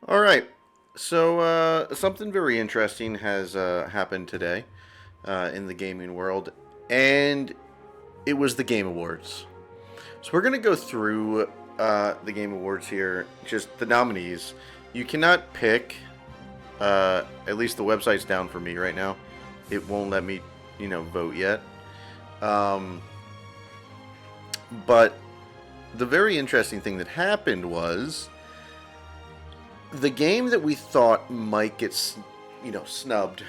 All right. So something very interesting has happened today in the gaming world, and it was the Game Awards. So we're gonna go through the Game Awards here, just the nominees. You cannot pick. At least the website's down for me right now. It won't let me, vote yet. Um, but the very interesting thing that happened was the game that we thought might get snubbed,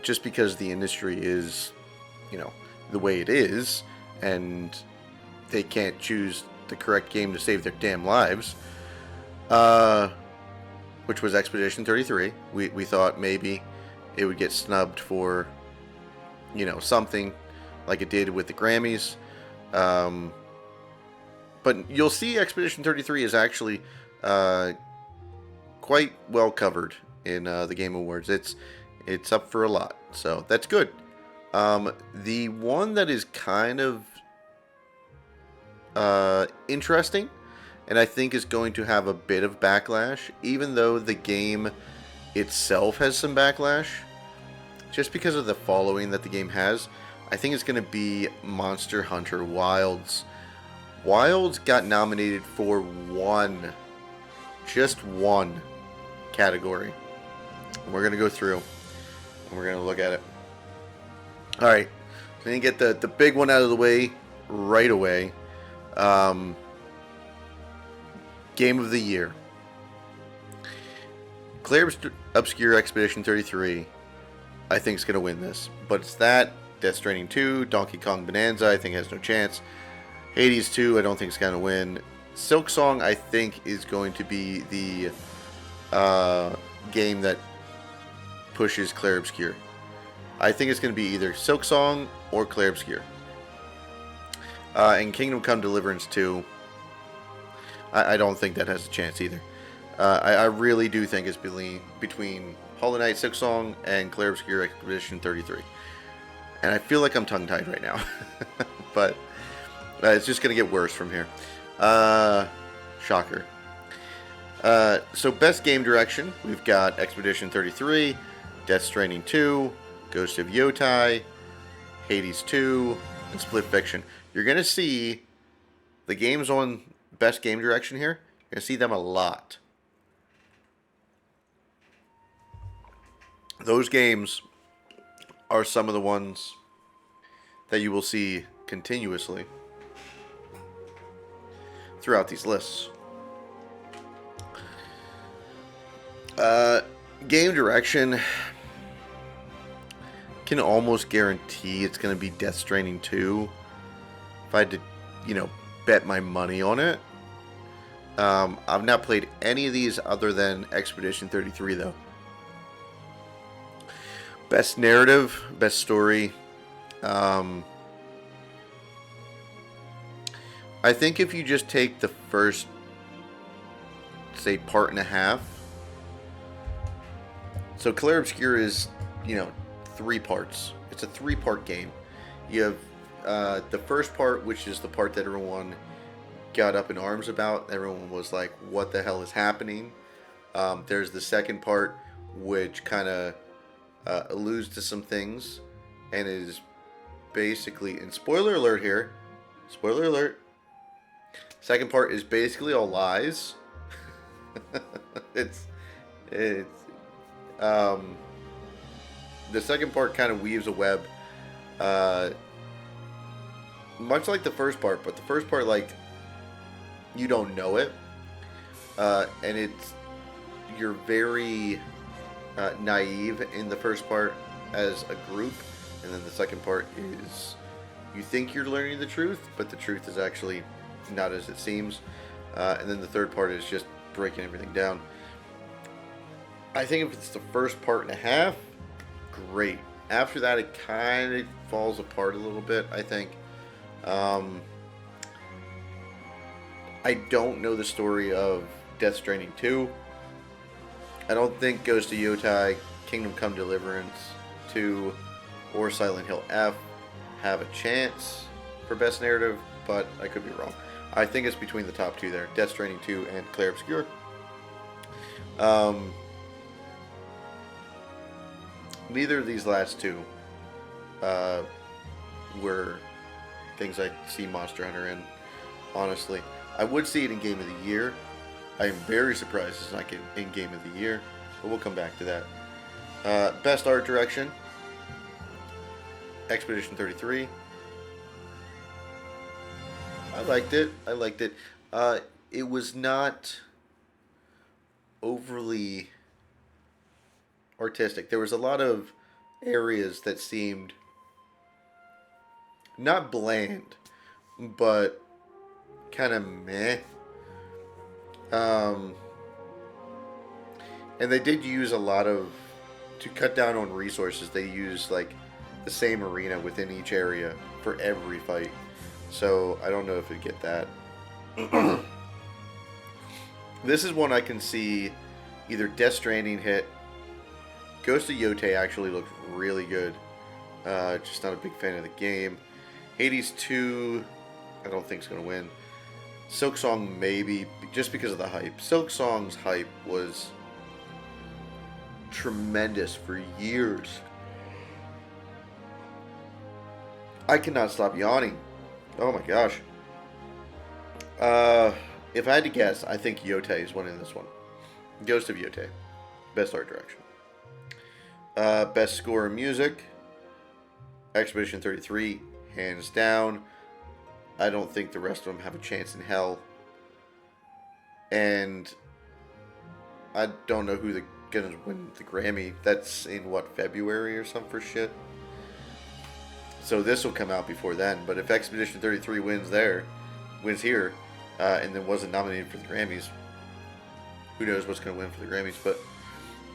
just because the industry is you know the way it is, and they can't choose the correct game to save their damn lives, uh, which was Expedition 33. We thought maybe it would get snubbed for something like it did with the Grammys. um, but you'll see Expedition 33 is actually uh, quite well covered in the Game Awards. It's up for a lot, so that's good. The one that is kind of interesting, and I think is going to have a bit of backlash, even though the game itself has some backlash, just because of the following that the game has. I think it's going to be Monster Hunter Wilds. Wilds got nominated for just one category. We're going to go through and we're going to look at it. All right, so you get the big one out of the way right away. Game of the Year. Claire Obscure Expedition 33, I think, is going to win this. But it's that. Death Stranding 2, Donkey Kong Bonanza, I think has no chance. Hades 2, I don't think is going to win. Silk Song, I think, is going to be the game that pushes Claire Obscure. I think it's going to be either Silk Song or Claire Obscure. And Kingdom Come Deliverance 2, I don't think that has a chance either. I really do think it's between Hollow Knight, Silk Song, and Claire Obscure Expedition 33. And I feel like I'm tongue-tied right now. But it's just going to get worse from here. Shocker. So Best Game Direction, we've got Expedition 33, Death Stranding 2, Ghost of Yotai, Hades 2, and Split Fiction. You're going to see the games on Best Game Direction here. You're going to see them a lot. Those games are some of the ones that you will see continuously throughout these lists. Game Direction, can almost guarantee it's going to be Death Stranding 2 if I had to, bet my money on it. I've not played any of these other than Expedition 33, though. Best Narrative, Best Story. I think if you just take the first, say, part and a half. So Claire Obscure is, 3 parts. It's a 3-part game. You have the first part, which is the part that everyone got up in arms about. Everyone was like, what the hell is happening? There's the second part, which kind of alludes to some things and is basically, and spoiler alert here, spoiler alert, second part is basically all lies. it's the second part kind of weaves a web, much like the first part, but the first part, like, you don't know it, and you're very naive in the first part as a group, and then the second part is you think you're learning the truth, but the truth is actually not as it seems, and then the third part is just breaking everything down. I think if it's the first part and a half, great. After that, it kind of falls apart a little bit, I think. I don't know the story of Death Stranding 2. I don't think Ghost of Yotai, Kingdom Come Deliverance 2, or Silent Hill F have a chance for Best Narrative, but I could be wrong. I think it's between the top two there, Death Stranding 2 and Claire Obscure. Um, Neither of these last two uh, were things I see Monster Hunter in. Honestly, I would see it in Game of the Year. I am very surprised it's not in Game of the Year, but we'll come back to that. Best art direction, Expedition 33. I liked it. I liked it. It was not overly artistic. There was a lot of areas that seemed not bland, but kind of meh. Um, and they did use a lot of to cut down on resources. They used like the same arena within each area for every fight. So I don't know if you get that. This is one I can see either Death Stranding hit. Ghost of Yotei actually looks really good. Just not a big fan of the game. Hades 2, I don't think it's going to win. Silk Song maybe, just because of the hype. Silk Song's hype was tremendous for years. I cannot stop yawning. Oh my gosh. If I had to guess, I think Yotei is winning this one. Ghost of Yotei. Best art direction. Best score in music. Expedition 33, hands down. I don't think the rest of them have a chance in hell. And I don't know who gonna win the Grammy. That's in what, February or something for shit? So this will come out before then. But if Expedition 33 wins here, and then wasn't nominated for the Grammys, who knows what's going to win for the Grammys, but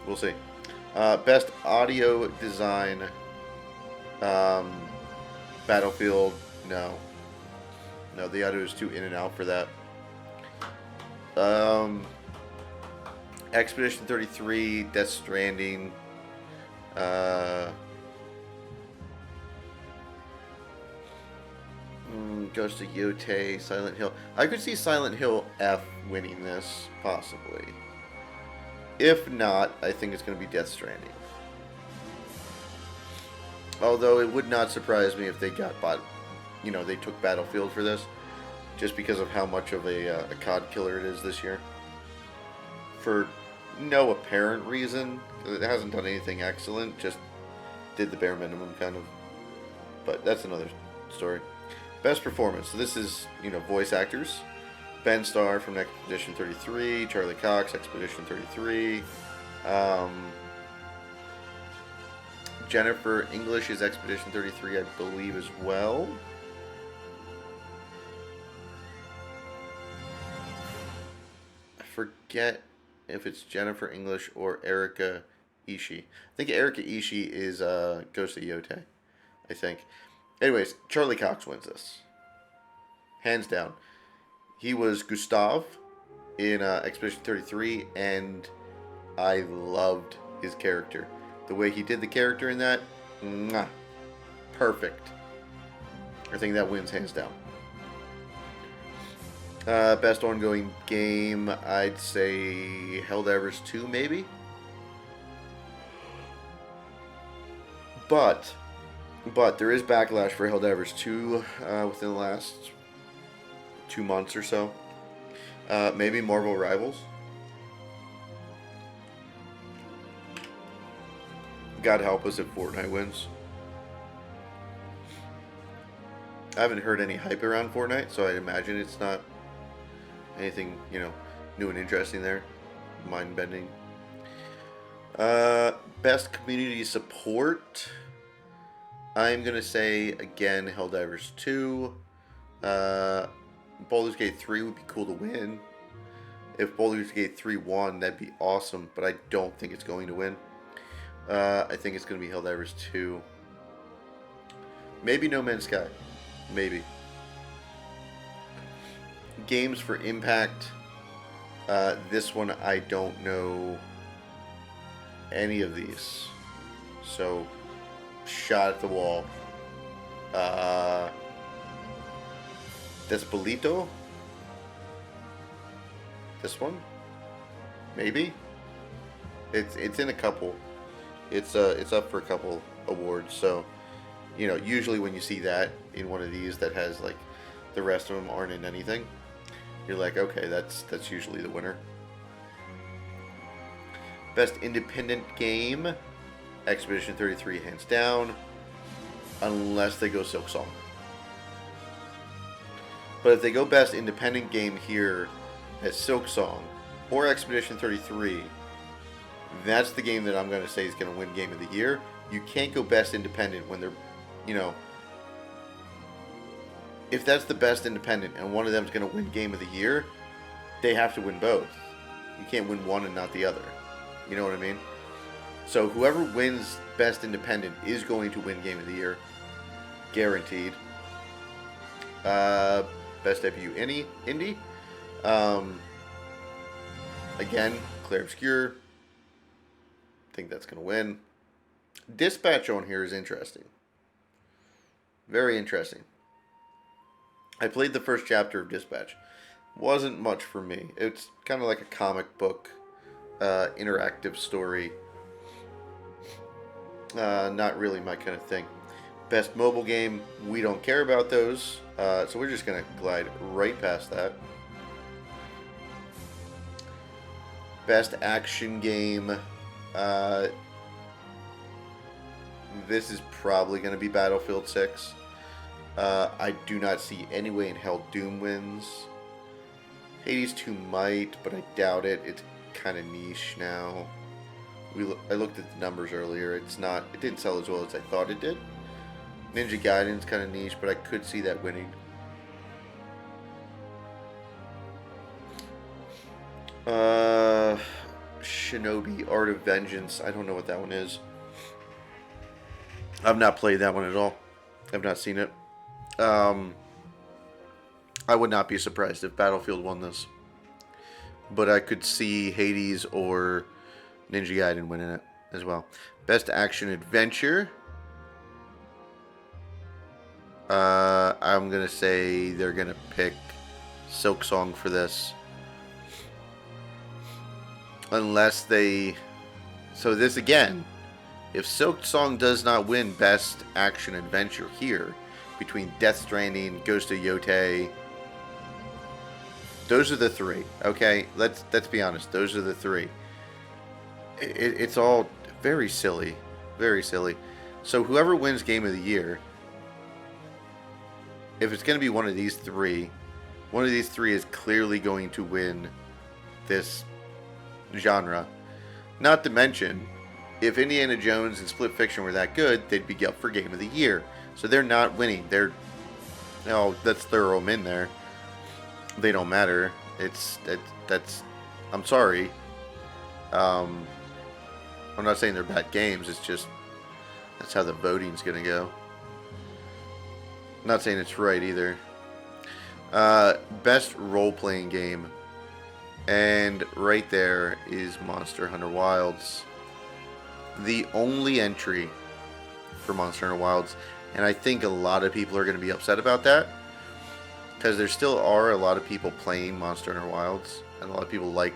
we'll see. Best audio design, Battlefield, no. No, the audio is too in and out for that. Expedition 33, Death Stranding, Ghost of Yotei, Silent Hill. I could see Silent Hill F winning this, possibly. If not, I think it's going to be Death Stranding. Although it would not surprise me if they they took Battlefield for this, just because of how much of a COD killer it is this year. For no apparent reason. It hasn't done anything excellent, just did the bare minimum, kind of. But that's another story. Best performance. So this is, voice actors. Ben Starr from Expedition 33, Charlie Cox, Expedition 33. Jennifer English is Expedition 33, I believe, as well. I forget if it's Jennifer English or Erika Ishii. I think Erika Ishii is Ghost of Yotei, I think. Anyways, Charlie Cox wins this. Hands down. He was Gustav in Expedition 33, and I loved his character. The way he did the character in that, perfect. I think that wins hands down. Best ongoing game, I'd say Helldivers 2, maybe? But there is backlash for Helldivers 2 within the last 2 months or so. Maybe Marvel Rivals. God help us if Fortnite wins. I haven't heard any hype around Fortnite, so I imagine it's not anything, new and interesting there. Mind-bending. Best community support. I'm going to say, again, Helldivers 2. Baldur's Gate 3 would be cool to win. If Baldur's Gate 3 won, that'd be awesome, but I don't think it's going to win. I think it's going to be Helldivers 2. Maybe No Man's Sky. Maybe. Games for Impact. This one, I don't know any of these. So, shot at the wall. Despelito? This one? Maybe? It's in a couple. It's up for a couple awards. So, usually when you see that in one of these that has like the rest of them aren't in anything, you're like, okay, that's usually the winner. Best independent game, Expedition 33 hands down, unless they go Silk Song. But if they go best independent game here as Silk Song or Expedition 33, that's the game that I'm going to say is going to win Game of the Year. You can't go best independent when they're, if that's the best independent and one of them is going to win Game of the Year, they have to win both. You can't win one and not the other. You know what I mean? So whoever wins best independent is going to win Game of the Year. Guaranteed. Best debut indie. Again, Clair Obscur. Think that's going to win. Dispatch on here is interesting. Very interesting. I played the first chapter of Dispatch. Wasn't much for me. It's kind of like a comic book, interactive story. Not really my kind of thing. Best mobile game, we don't care about those. So we're just going to glide right past that. Best action game. This is probably going to be Battlefield 6. I do not see any way in hell Doom wins. Hades 2 might, but I doubt it. It's kind of niche now. I looked at the numbers earlier. It didn't sell as well as I thought it did. Ninja Gaiden's kind of niche, but I could see that winning. Shinobi Art of Vengeance. I don't know what that one is. I've not played that one at all. I've not seen it. I would not be surprised if Battlefield won this. But I could see Hades or Ninja Gaiden winning it as well. Best Action Adventure. I'm going to say they're going to pick Silk Song for this. Unless they... So this again, if Silk Song does not win Best Action Adventure here, between Death Stranding, Ghost of Yotei, those are the three. Okay, let's be honest. Those are the three. It's all very silly, very silly. So whoever wins Game of the Year, if it's going to be one of these three is clearly going to win this genre. Not to mention, if Indiana Jones and Split Fiction were that good, they'd be up for Game of the Year. So they're not winning. Let's throw them in there. They don't matter. I'm sorry. I'm not saying they're bad games. It's just that's how the voting's gonna go. I'm not saying it's right either. Best role-playing game, and right there is Monster Hunter Wilds. The only entry for Monster Hunter Wilds, and I think a lot of people are going to be upset about that, because there still are a lot of people playing Monster Hunter Wilds, and a lot of people like,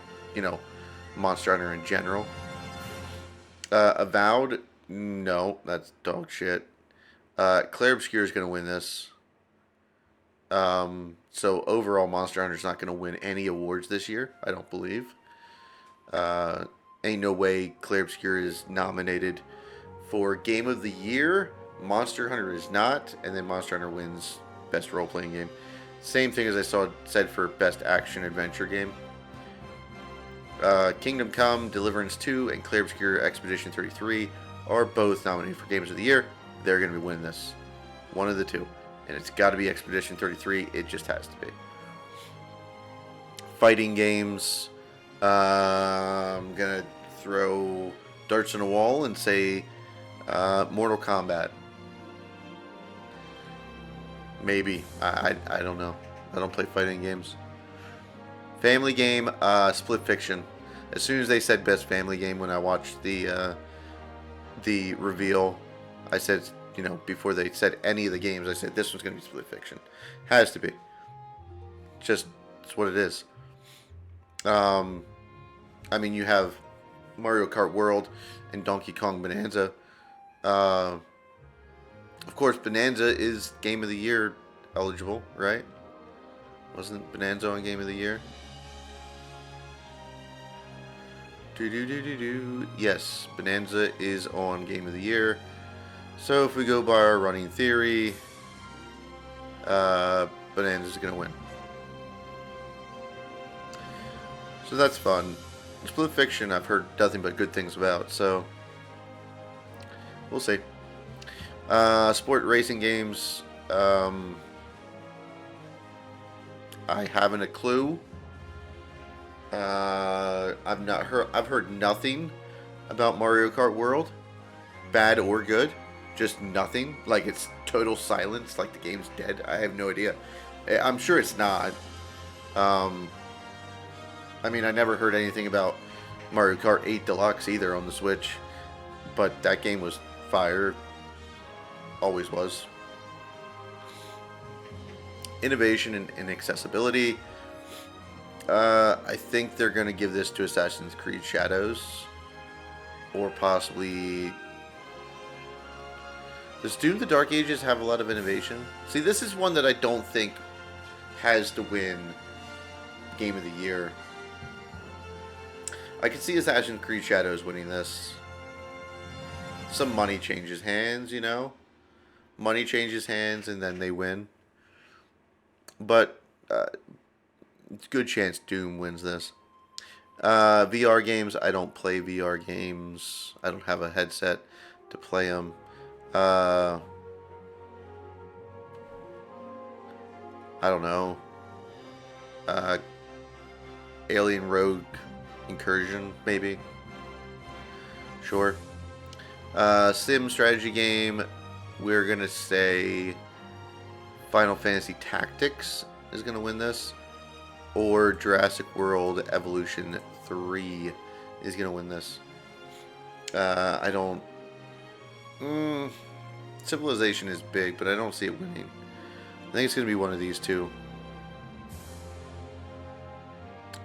Monster Hunter in general. Avowed, no, that's dog shit. Clair Obscur is going to win this. So overall, Monster Hunter's not going to win any awards this year, I don't believe. Ain't no way Clair Obscur is nominated for Game of the Year. Monster Hunter is not, and then Monster Hunter wins Best Role-Playing Game. Same thing as I said for Best Action Adventure Game. Kingdom Come, Deliverance 2, and Clair Obscur Expedition 33 are both nominated for Games of the Year. They're going to be winning this. One of the two. And it's got to be Expedition 33. It just has to be. Fighting games. I'm going to throw darts on a wall and say Mortal Kombat. Maybe. I don't know. I don't play fighting games. Family game, Split Fiction. As soon as they said best family game when I watched the reveal, I said, before they said any of the games, I said this one's going to be Split Fiction. Has to be. It's what it is. You have Mario Kart World and Donkey Kong Bonanza. Uh, of course, Bonanza is Game of the Year eligible, right? Wasn't Bonanza on Game of the Year? Yes, Bonanza is on Game of the Year. So if we go by our running theory, Bonanza's going to win. So that's fun. Split Fiction I've heard nothing but good things about, so we'll see. Sport racing games, I haven't a clue. I've heard nothing about Mario Kart World, bad or good, just nothing. Like it's total silence, like the game's dead. I have no idea. I'm sure it's not. I mean, I never heard anything about Mario Kart 8 Deluxe either on the Switch, but that game was fire. Always was. Innovation and accessibility. I think they're going to give this to Assassin's Creed Shadows, or possibly. Does Doom the Dark Ages have a lot of innovation? See, this is one that I don't think has to win Game of the Year. I can see Assassin's Creed Shadows winning this. Some money changes hands, you know? Money changes hands and then they win. But it's a good chance Doom wins this. VR games, I don't play VR games. I don't have a headset to play them. I don't know. Alien Rogue Incursion, maybe. Sure. Sim strategy game, we're going to say Final Fantasy Tactics is going to win this. Or Jurassic World Evolution 3 is going to win this. I don't... Civilization is big, but I don't see it winning. I think it's going to be one of these two.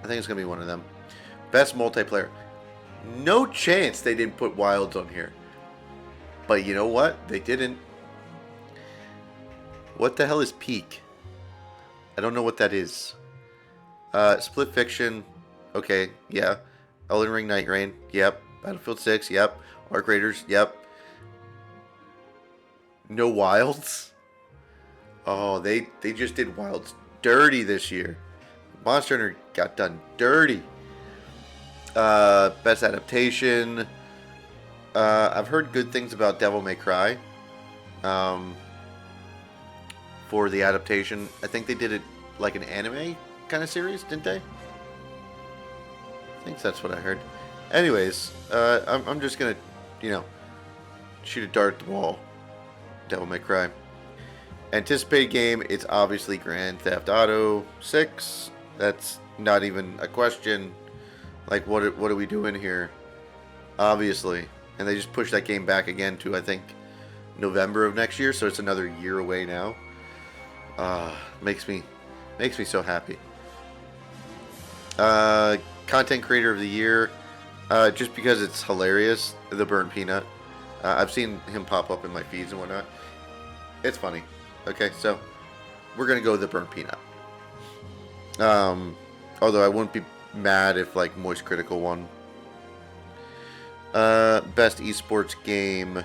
I think it's going to be one of them. Best multiplayer. No chance they didn't put Wilds on here. But you know what? They didn't. What the hell is Peak? I don't know what that is. Split Fiction. Okay, yeah. Elden Ring Night Rain. Yep. Battlefield 6. Yep. Arc Raiders. Yep. No Wilds? Oh, they just did Wilds dirty this year. Monster Hunter got done dirty. Best adaptation. I've heard good things about Devil May Cry. For the adaptation, I think they did it like an anime kind of series, didn't they? I think that's what I heard. Anyways, I'm just gonna, shoot a dart at the wall. Devil May Cry. Anticipated game, it's obviously Grand Theft Auto 6. That's not even a question. Like, what are we doing here? Obviously. And they just pushed that game back again to, I think, November of next year, so it's another year away now. Makes me so happy. Content Creator of the Year, just because it's hilarious, The Burnt Peanut. I've seen him pop up in my feeds and whatnot. It's funny. Okay, so we're gonna go with The Burnt Peanut. Although I wouldn't be mad if like Moist Critical won. Best esports game.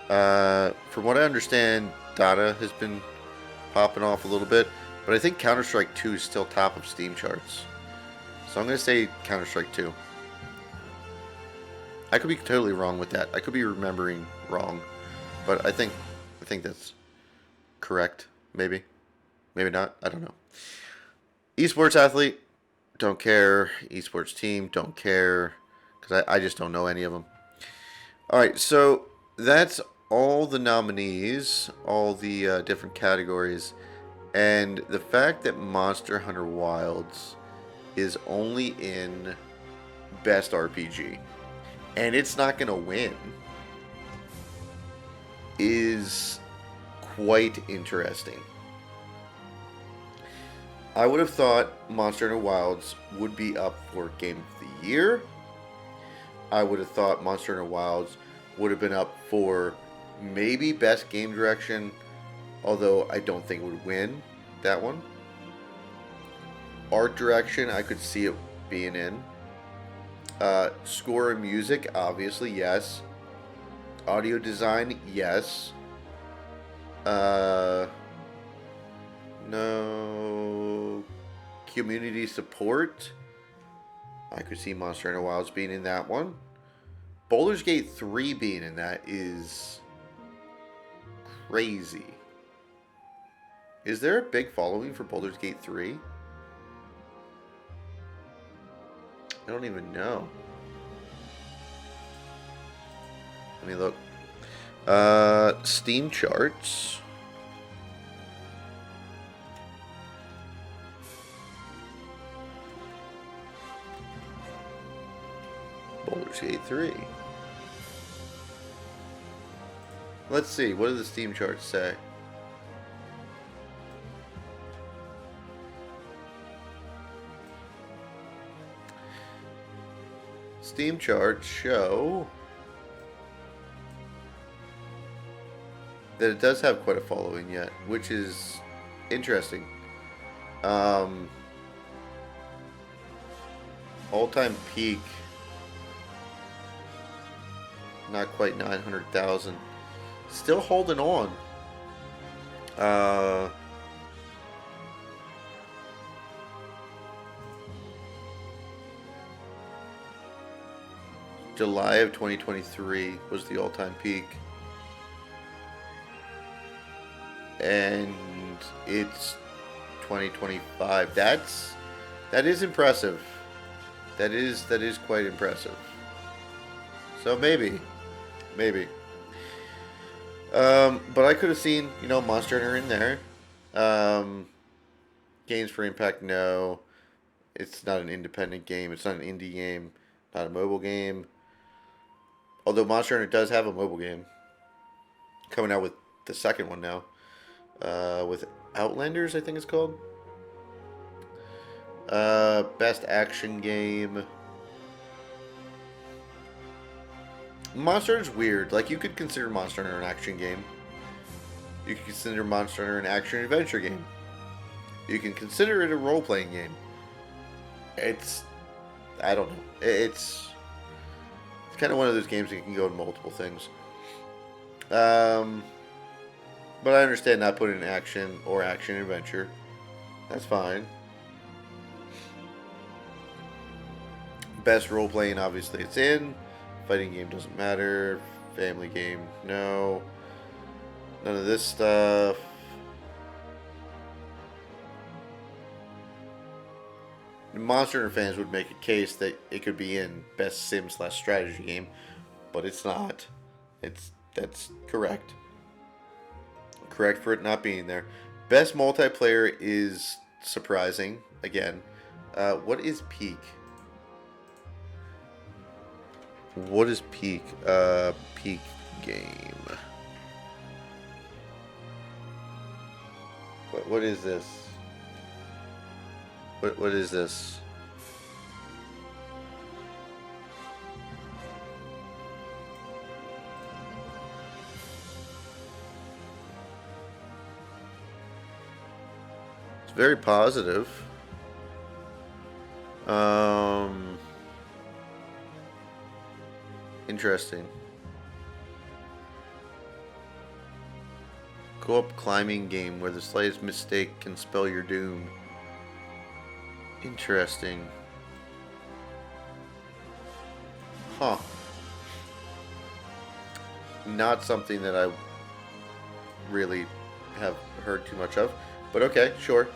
From what I understand, Dota has been popping off a little bit, but I think Counter-Strike 2 is still top of Steam charts. So I'm gonna say Counter-Strike 2. I could be totally wrong with that. I could be remembering wrong, but I think that's correct. Maybe not. I don't know. Esports athlete, don't care. Esports team, don't care, because I just don't know any of them. All right, so that's all the nominees, all the different categories, and the fact that Monster Hunter Wilds is only in Best RPG, and it's not going to win, is quite interesting. I would have thought Monster Hunter Wilds would be up for Game of the Year, I would have thought Monster Hunter Wilds would have been up for maybe best game direction, although I don't think it would win that one. Art direction, I could see it being in. Score and music, obviously, yes. Audio design, yes. No. Community support, I could see Monster Hunter Wilds being in that one. Baldur's Gate 3 being in that is crazy. Is there a big following for Baldur's Gate 3? I don't even know. Let me look. Steam charts. Baldur's Gate 3. Let's see. What do the Steam charts say? Steam charts show that it does have quite a following yet, which is interesting. All-time peak, not quite 900,000. Still holding on. July of 2023 was the all-time peak. And it's 2025. That is impressive. That is quite impressive. So maybe. But I could have seen, Monster Hunter in there. Games for Impact, no. It's not an independent game. It's not an indie game. Not a mobile game. Although Monster Hunter does have a mobile game. Coming out with the second one now. With Outlanders, I think it's called. Best action game. Monster Hunter's weird. Like, you could consider Monster Hunter an action game. You could consider Monster Hunter an action adventure game. You can consider it a role-playing game. I don't know. It's kind of one of those games that can go in multiple things. But I understand not putting in action or action adventure. That's fine. Best role-playing, obviously it's in. Fighting game doesn't matter. Family game, no. None of this stuff. Monster Hunter fans would make a case that it could be in best sim/strategy game, but it's not. That's correct. Correct for it not being there. Best multiplayer is surprising. Again, what is peak? What is peak? Peak game. What is this? What is this? It's very positive. Interesting. Co-op climbing game where the slightest mistake can spell your doom. Interesting. Huh. Not something that I really have heard too much of. But okay, sure.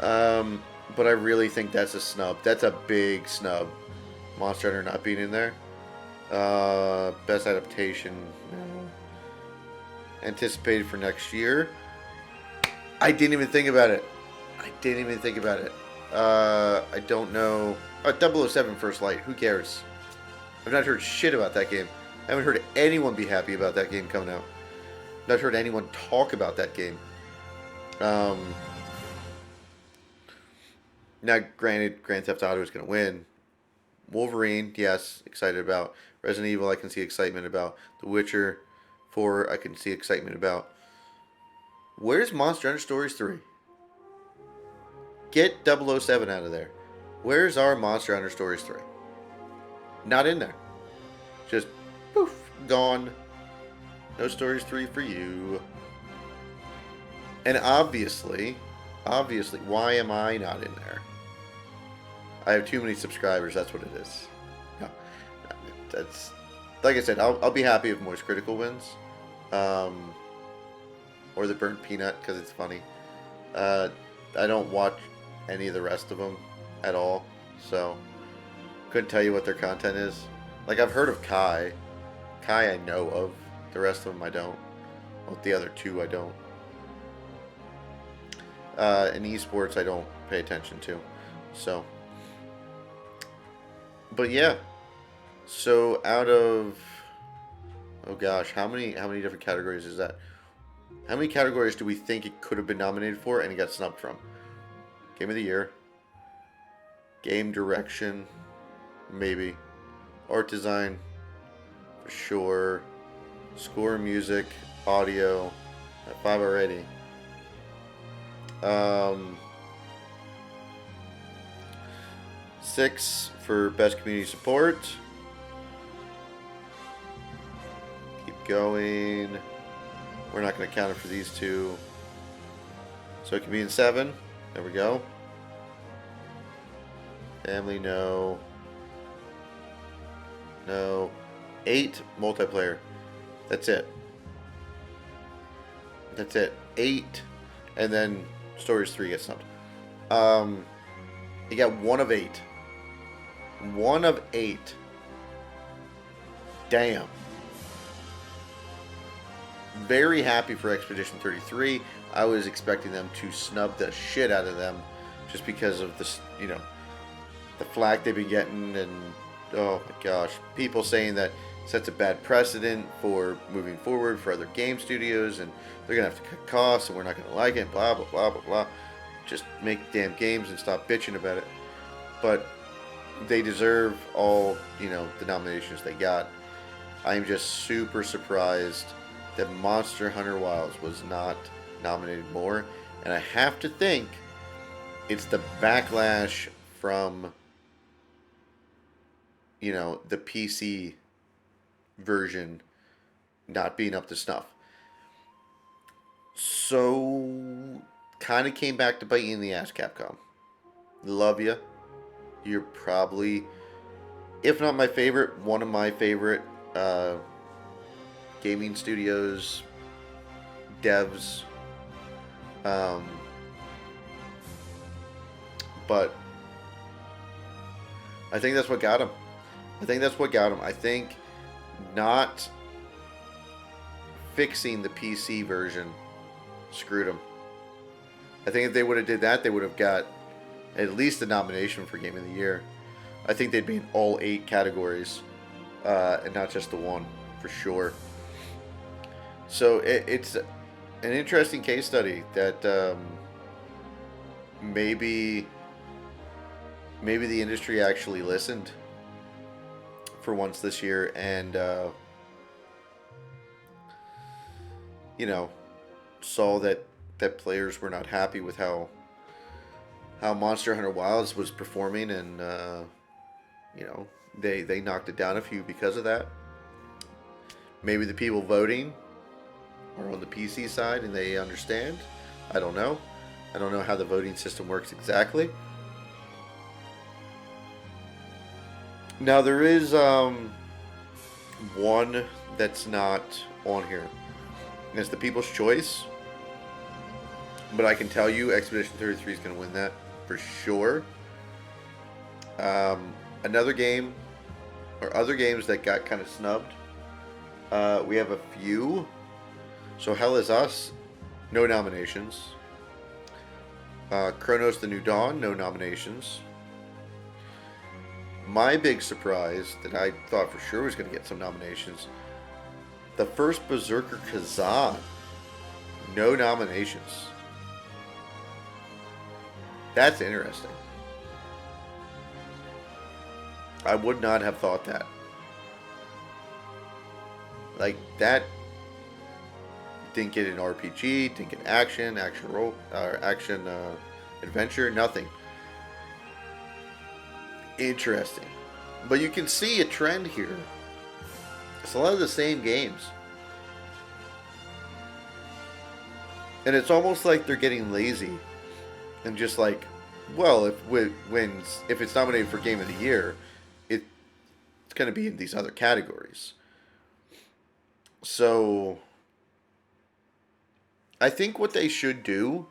But I really think that's a snub. That's a big snub. Monster Hunter not being in there. Best adaptation. No. Anticipated for next year. I didn't even think about it. I don't know. 007 First Light. Who cares? I've not heard shit about that game. I haven't heard anyone be happy about that game coming out. Not heard anyone talk about that game. Now, granted, Grand Theft Auto is going to win, Wolverine, yes, excited about. Resident Evil, I can see excitement about. The Witcher 4, I can see excitement about. Where's Monster Hunter Stories 3? Get 007 out of there. Where's our Monster Hunter Stories 3? Not in there. Just poof, gone. No Stories 3 for you. And obviously, why am I not in there? I have too many subscribers, that's what it is. No, that's, like I said, I'll be happy if Moist Critical wins. Or the Burnt Peanut, because it's funny. I don't watch any of the rest of them at all, so couldn't tell you what their content is. Like, I've heard of Kai. Kai I know of. The rest of them I don't. Well, the other two I don't. And esports I don't pay attention to. So, but yeah. So out of, oh gosh, how many different categories is that? How many categories do we think it could have been nominated for and it got snubbed from? Game of the Year, Game Direction, maybe, Art Design, for sure, Score, Music, Audio, at 5 already. 6 for Best Community Support. Keep going. We're not going to count it for these two. So it can be in 7. There we go. Family, no. No. 8, multiplayer. That's it. That's it. 8. And then Stories 3 gets snubbed. You got 1 of 8. 1 of 8. Damn. Very happy for Expedition 33. I was expecting them to snub the shit out of them just because of this, you know, the flack they've been getting, and oh my gosh, people saying that sets a bad precedent for moving forward for other game studios, and they're gonna have to cut costs, and we're not gonna like it, blah blah blah blah blah. Just make damn games and stop bitching about it. But they deserve all, you know, the nominations they got. I am just super surprised that Monster Hunter Wilds was not nominated more, and I have to think it's the backlash from, you know, the PC version not being up to snuff. So, kind of came back to bite you in the ass, Capcom. Love you. You're probably, if not my favorite, one of my favorite gaming studios, devs. But I think that's what got him. I think not fixing the PC version screwed him. I think if they would have did that, they would have got at least a nomination for Game of the Year. I think they'd be in all 8 categories, and not just the one, for sure. So it's an interesting case study that maybe the industry actually listened for once this year, and you know, saw that players were not happy with how Monster Hunter Wilds was performing, and you know, they knocked it down a few because of that. Maybe the people voting are on the PC side and they understand. I don't know. I don't know how the voting system works exactly. Now there is one that's not on here. And it's the People's Choice. But I can tell you Expedition 33 is going to win that for sure. Another game, or other games that got kind of snubbed. We have a few. So Hell Is Us, no nominations. Chronos: The New Dawn, no nominations. My big surprise that I thought for sure was going to get some nominations, the first Berserker Kazan, no nominations. That's interesting. I would not have thought that. Like, that didn't get an RPG, didn't get action role, or action adventure, nothing. Interesting. But you can see a trend here. It's a lot of the same games. And it's almost like they're getting lazy and just like, well, if it's nominated for Game of the Year, it's going to be in these other categories. So I think what they should do,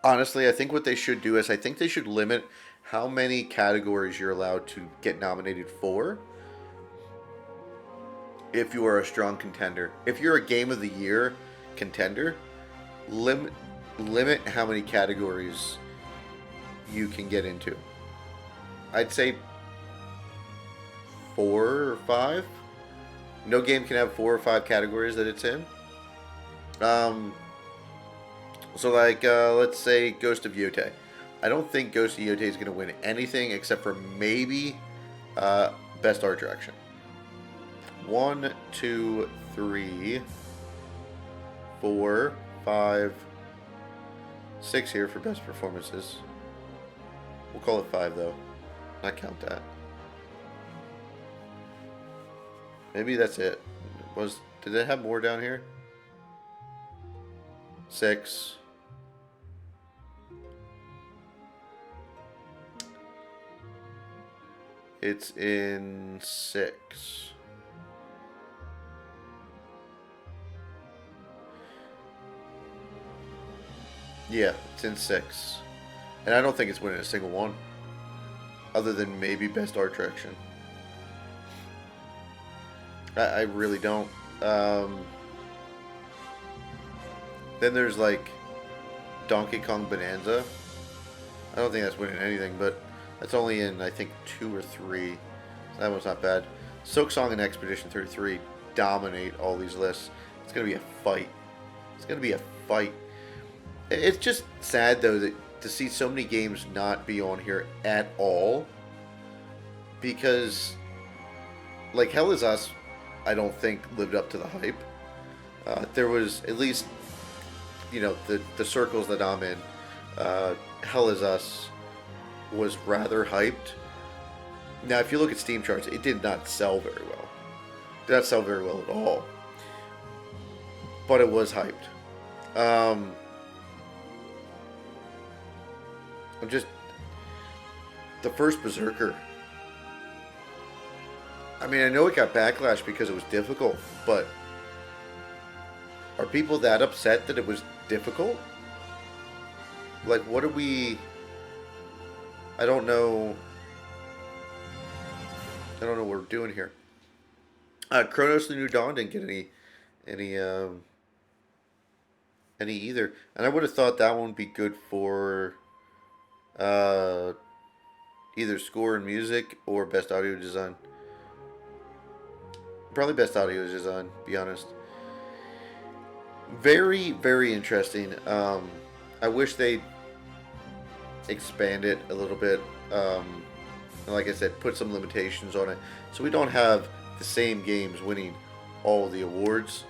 honestly, I think what they should do is I think they should limit how many categories you're allowed to get nominated for if you are a strong contender. If you're a Game of the Year contender, limit how many categories you can get into. I'd say 4 or 5. No game can have 4 or 5 categories that it's in. So like, let's say Ghost of Yotei. I don't think Ghost of Yotei is going to win anything except for maybe Best Art Direction. 1, 2, 3, 4, 5, 6 here for best performances. We'll call it 5 though. Not count that. Maybe that's it. Did it have more down here? 6. It's in 6. Yeah, it's in 6. And I don't think it's winning a single one. Other than maybe Best Art Direction. I really don't. Then there's like Donkey Kong Bonanza. I don't think that's winning anything, but that's only in, I think, 2 or 3. So that one's not bad. Silk Song and Expedition 33 dominate all these lists. It's going to be a fight. It's going to be a fight. It's just sad, though, that to see so many games not be on here at all. Because, like, Hell Is Us, I don't think lived up to the hype. There was, at least, you know, the circles that I'm in, Hell Is Us was rather hyped. Now, if you look at Steam charts, it did not sell very well. It did not sell very well at all. But it was hyped. I'm just... The first Berserker. I mean, I know it got backlash because it was difficult, but... Are people that upset that it was difficult? Like, what are we... I don't know what we're doing here. Chronos: The New Dawn didn't get any either, and I would have thought that one would be good for either score and music or best audio design. Probably best audio design, to be honest. Very, very interesting. I wish they'd expand it a little bit. And like I said, put some limitations on it, so we don't have the same games winning all the awards.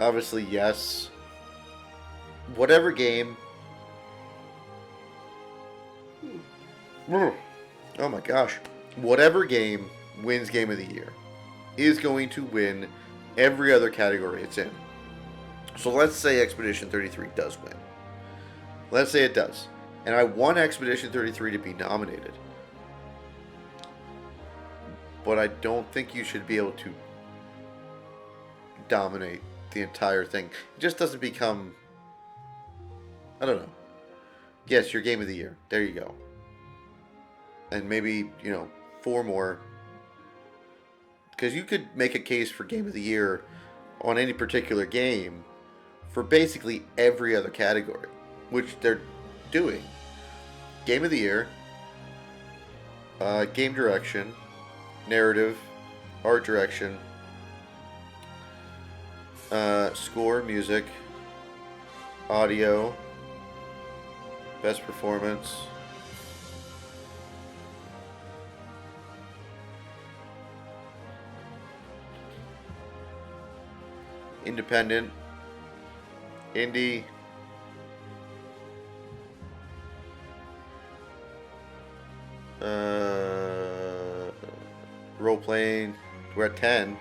Obviously, yes. Whatever game. Oh my gosh. Whatever game wins Game of the Year is going to win every other category it's in. So let's say Expedition 33 does win. Let's say it does. And I want Expedition 33 to be nominated. But I don't think you should be able to dominate the entire thing. It just doesn't become... I don't know. Yes, your Game of the Year. There you go. And maybe, 4 more. Because you could make a case for Game of the Year on any particular game for basically every other category, which they're doing. Game of the Year, game direction, narrative, art direction, score, music, audio, best performance, independent, indie, role playing. We're at 10.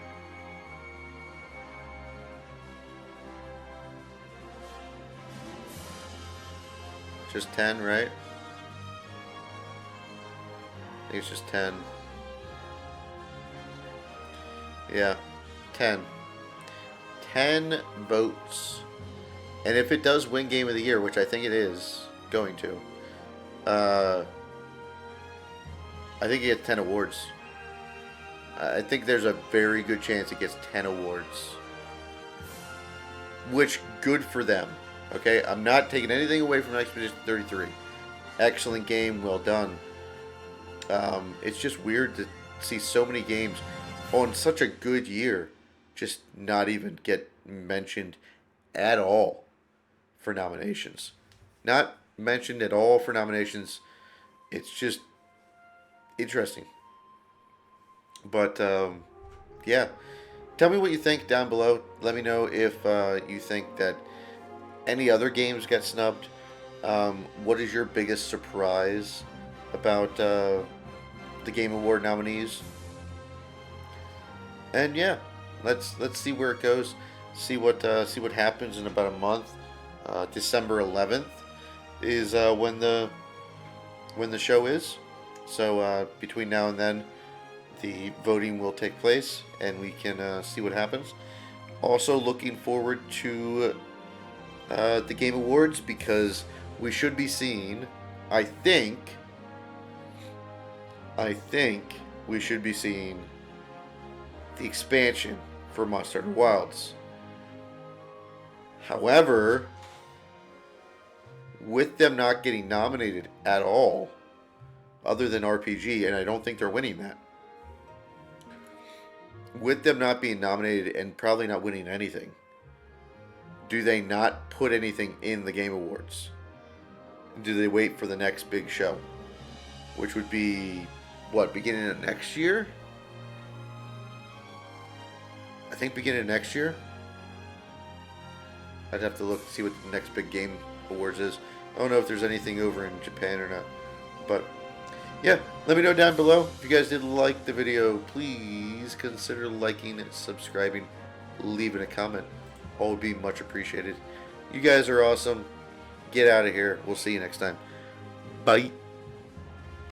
Just 10, right? I think it's just 10. Yeah, 10. 10 votes. And if it does win Game of the Year, which I think it is going to, I think it gets 10 awards. I think there's a very good chance it gets 10 awards. Which, good for them. Okay, I'm not taking anything away from Expedition 33. Excellent game, well done. It's just weird to see so many games on such a good year just not even get mentioned at all for nominations. Not mentioned at all for nominations. It's just interesting. But, yeah. Tell me what you think down below. Let me know if you think that any other games get snubbed. What is your biggest surprise about the Game Award nominees? And yeah, let's see where it goes. See what happens in about a month. December 11th is when the show is. So between now and then, the voting will take place, and we can see what happens. Also, looking forward to the Game Awards, because we should be seeing, I think we should be seeing the expansion for Monster Hunter Wilds. However, with them not getting nominated at all, other than RPG, and I don't think they're winning that, with them not being nominated and probably not winning anything, do they not put anything in the Game Awards? Do they wait for the next big show? Which would be, what, beginning of next year? I think beginning of next year. I'd have to look and see what the next big Game Awards is. I don't know if there's anything over in Japan or not. But, yeah, let me know down below. If you guys did like the video, please consider liking and subscribing, leaving a comment. All would be much appreciated. You guys are awesome. Get out of here. We'll see you next time. Bye.